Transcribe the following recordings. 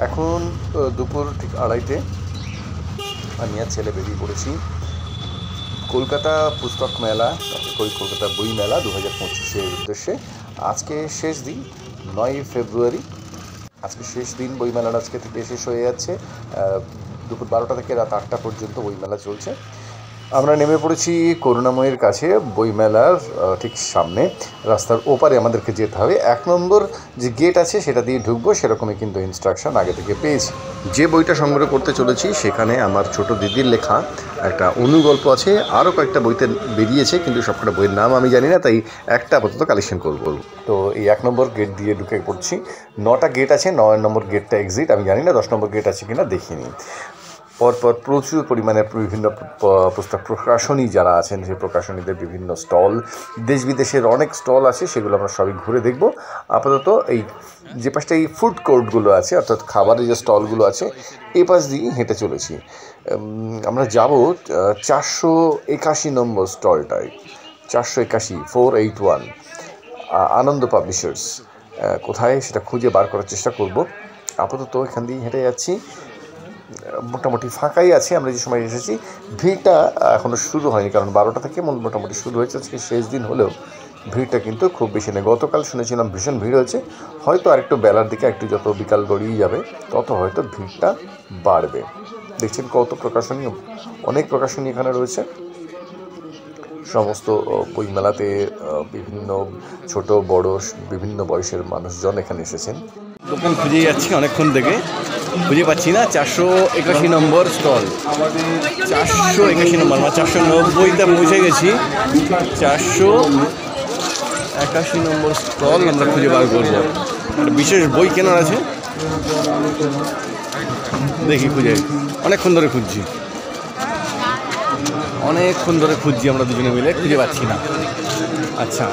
এখন দুপুর ঠিক 2:30 আমি আর ছেলে বেরিয়ে পড়েছি কলকাতা পুস্তক মেলা, কলকাতা বই মেলা 2025-এর উদ্দেশ্যে। আজকে শেষ দিন, 9 ফেব্রুয়ারি। আজকে শেষ দিন, বইমেলার আজকে থেকে শেষ হয়ে যাচ্ছে। দুপুর 12টা থেকে রাত 8টা পর্যন্ত বইমেলা চলছে। আমরা নেমে পড়েছি করুণাময়ের কাছে, বইমেলার ঠিক সামনে, রাস্তার ওপারে আমাদেরকে যেতে হবে। 1 নম্বর যে গেট আছে সেটা দিয়ে ঢুকবো, সেরকমই কিন্তু ইনস্ট্রাকশন আগে থেকে পেয়েছি। যে বইটা সংগ্রহ করতে চলেছি সেখানে আমার ছোট দিদির লেখা একটা অনুগল্প আছে। আরও কয়েকটা বইতে বেরিয়েছে, কিন্তু সবকটা বইয়ের নাম আমি জানি না, তাই একটা আপাতত কালেকশন করব। তো এই 1 নম্বর গেট দিয়ে ঢুকে পড়ছি। 9টা গেট আছে, 9 নম্বর গেটটা এক্সিট। আমি জানি না 10 নম্বর গেট আছে কিনা, দেখিনি। পরপর প্রচুর পরিমাণে বিভিন্ন পুস্তক প্রকাশনী যারা আছেন, সেই প্রকাশনীদের বিভিন্ন স্টল, দেশ বিদেশের অনেক স্টল আছে, সেগুলো আমরা সবই ঘুরে দেখব। আপাতত এই যে পাশটা এই ফুড কোর্টগুলো আছে, অর্থাৎ খাবারের যে স্টলগুলো আছে, এই পাশ দিয়ে হেঁটে চলেছি। আমরা যাব 481 নম্বর স্টলটায়, 481, 481, আনন্দ পাবলিশার্স। কোথায় সেটা খুঁজে বার করার চেষ্টা করব। আপাতত এখান দিয়ে হেঁটে যাচ্ছি। মোটামুটি ফাঁকাই আছে। আমরা যে সময় এসেছি, ভিড়টা এখনও শুরু হয়নি, কারণ 12টা থেকে মোটামুটি শুরু হয়েছে। আজকে শেষ দিন হলেও ভিড়টা কিন্তু খুব বেশি নেই। গতকাল শুনেছিলাম ভীষণ ভিড় হয়েছে, হয়তো আরেকটু বেলার দিকে, একটু যত বিকাল গড়িয়ে যাবে তত হয়তো ভিড়টা বাড়বে। দেখছেন কত প্রকাশনী, অনেক প্রকাশনী এখানে রয়েছে। সমস্ত বইমেলাতে বিভিন্ন ছোট বড় বিভিন্ন বয়সের মানুষজন এখানে এসেছেন। দোকান খুঁজে যাচ্ছি অনেকক্ষণ থেকে, খুঁজে পাচ্ছি না। 481 নম্বর স্টল, 481 নম্বর, 490তে পৌঁছে গেছি। 481 নম্বর স্টল আমরা খুঁজে বার করবো। একটা বিশেষ বই কেনার আছে, দেখি খুঁজে। অনেকক্ষণ ধরে খুঁজছি, আমরা দুজনে মিলে, খুঁজে পাচ্ছি না। আচ্ছা,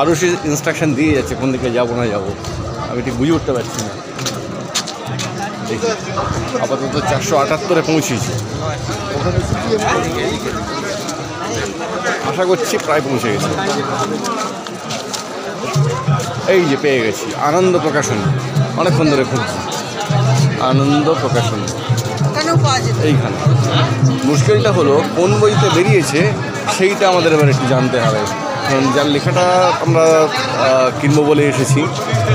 আরও সে ইনস্ট্রাকশন দিয়ে যাচ্ছে কোন দিকে যাবো না যাবো, আমি ঠিক বুঝে উঠতে পারছি না। দেখি, আপাতত 478-এ পৌঁছেছি। আশা করছি প্রায় পৌঁছে গেছি। এই যে পেয়ে গেছি, আনন্দ প্রকাশনী। অনেকক্ষণ ধরে খুঁজছি আনন্দ প্রকাশনী এইখানে। মুশকিলটা হলো কোন বইতে বেরিয়েছে সেইটা আমাদের এবার একটু জানতে হবে। কারণ যার লেখাটা আমরা কিনবো বলে এসেছি,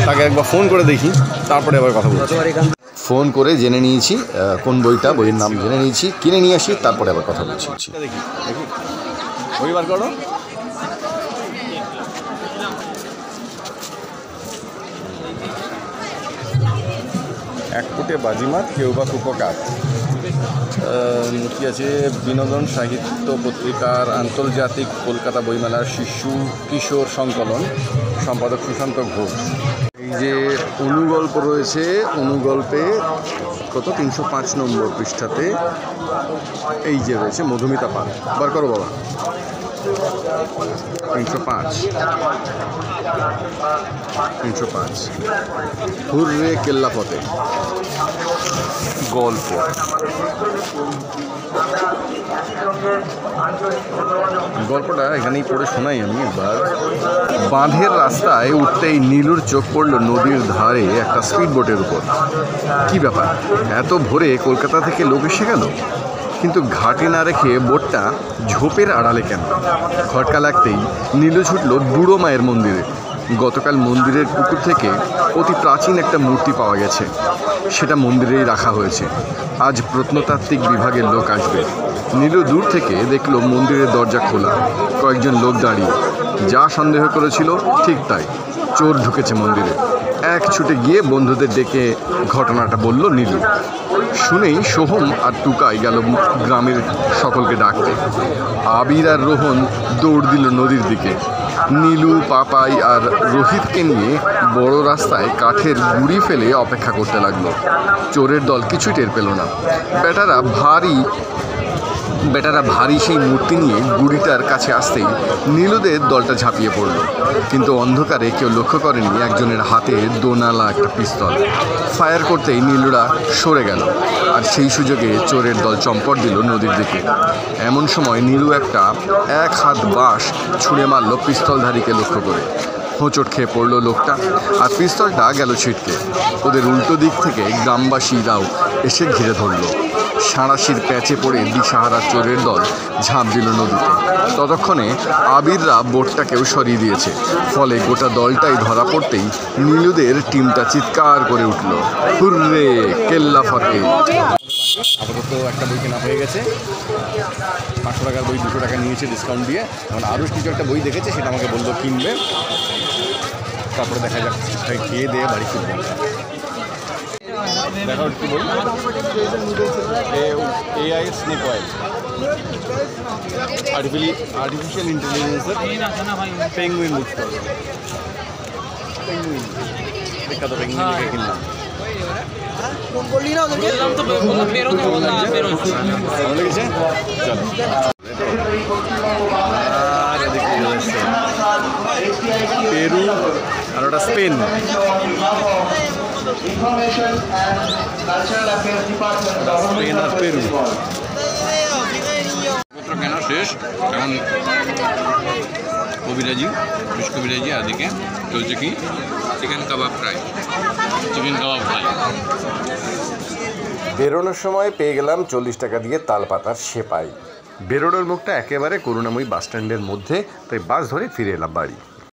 তাকে একবার ফোন করে দেখি, তারপরে আবার কথা বলছি। ফোন করে জেনে নিয়েছি কোন বইটা, বইয়ের নাম জেনে নিয়েছি, কিনে নিয়ে আসি, তারপরে আবার কথা বলছি। দেখি বই বার করো। এক কোটে বাজিমাত, কেউ বা কুপকাত। কি আছে? বিনোদন সাহিত্য পত্রিকার আন্তর্জাতিক কলকাতা বইমেলার শিশু কিশোর সংকলন, সম্পাদক সুশান্ত ঘোষ। এই যে অনুগল্প রয়েছে, অনুগল্পে কত 305 নম্বর পৃষ্ঠাতে এই যে রয়েছে মধুমিতা পাল। বার করো বাবা। 305 হুররে কেল্লাফতে গল্প। গল্পটা এখানেই পড়ে শোনাই আমি একবার। বাঁধের রাস্তায় উঠতেই নীলুর চোখ পড়ল নদীর ধারে একটা স্পিড বোটের উপর। কি ব্যাপার, এত ভোরে কলকাতা থেকে লোক এসে গেল? কিন্তু ঘাটে না রেখে বোটটা ঝোপের আড়ালে কেন? খটকা লাগতেই নীলু ছুটল বুড়ো মায়ের মন্দিরে। গতকাল মন্দিরের পুকুর থেকে অতি প্রাচীন একটা মূর্তি পাওয়া গেছে, সেটা মন্দিরেই রাখা হয়েছে। আজ প্রত্নতাত্ত্বিক বিভাগের লোক আসবে। নীলু দূর থেকে দেখল মন্দিরের দরজা খোলা, কয়েকজন লোক দাঁড়িয়ে। যা সন্দেহ করেছিল ঠিক তাই, চোর ঢুকেছে মন্দিরে। এক ছুটে গিয়ে বন্ধুদের ডেকে ঘটনাটা বলল নীলু। শুনেই সোহম আর টুকাই গেল গ্রামের সকলকে ডাকতে। আবির আর রোহন দৌড় দিল নদীর দিকে। নীলু, পাপাই আর রোহিতকে নিয়ে বড় রাস্তায় কাঠের গুঁড়ি ফেলে অপেক্ষা করতে লাগলো। চোরের দল কিছুই টের পেল না। বেটারা ভারী সেই মূর্তি নিয়ে গুড়িটার কাছে আসতেই নীলুদের দলটা ঝাঁপিয়ে পড়ল। কিন্তু অন্ধকারে কেউ লক্ষ্য করেনি একজনের হাতে দোনালা একটা পিস্তল। ফায়ার করতেই নীলুরা সরে গেল, আর সেই সুযোগে চোরের দল চম্পট দিল নদীর দিকে। এমন সময় নীলু এক হাত বাঁশ ছুঁড়ে মারল পিস্তলধারীকে লক্ষ্য করে। হোঁচট খেয়ে পড়লো লোকটা, আর পিস্তলটা গেল ছিটকে। ওদের উল্টো দিক থেকে গ্রামবাসীরাও এসে ঘিরে ধরলো। সাঁড়াশির প্যাচে পড়ে দিশাহারা চোরের দল ঝাঁপ দিল নদীতে। ততক্ষণে আবিররা বোটটাকেও সরিয়ে দিয়েছে, ফলে গোটা দলটাই ধরা পড়তেই নীলুদের টিমটা চিৎকার করে উঠল, হুররে কেল্লা ফতে। আপাতত একটা বই কেনা হয়ে গেছে, 500 টাকার বই 200 টাকা নিয়েছে ডিসকাউন্ট দিয়ে। এখন আরও কিছু একটা বই দেখেছে, সেটা আমাকে বললো কিনবে, তারপরে দেখা যাক খেয়ে দিয়ে বাড়ি ফিরবে। দেখো কি বলুন, AI স্নেক অয়েল, আর্টিফিশিয়াল ইন্টেলিজেন্সের পেঙ্গুইন বুঝতে হবে। পেঙ্গুইন বিখ্যাত পেঙ্গুইন লিখে কিনলাম। পেরু আর ওটা স্পেন। স্পেন আর পেরু কেনা শেষ। এখন কবিরাজি, ফিশ কবিরাজি, আর দিকে চলছে কি চিকেন কাবাব ফ্রাই। বেরোনোর সময় পেয়ে গেলাম 40 টাকা দিয়ে তালপাতার সেপাই। বেরোনোর মুখটা একেবারে করুণাময়ী বাস স্ট্যান্ডের মধ্যে, তাই বাস ধরে ফিরে এলাম বাড়ি।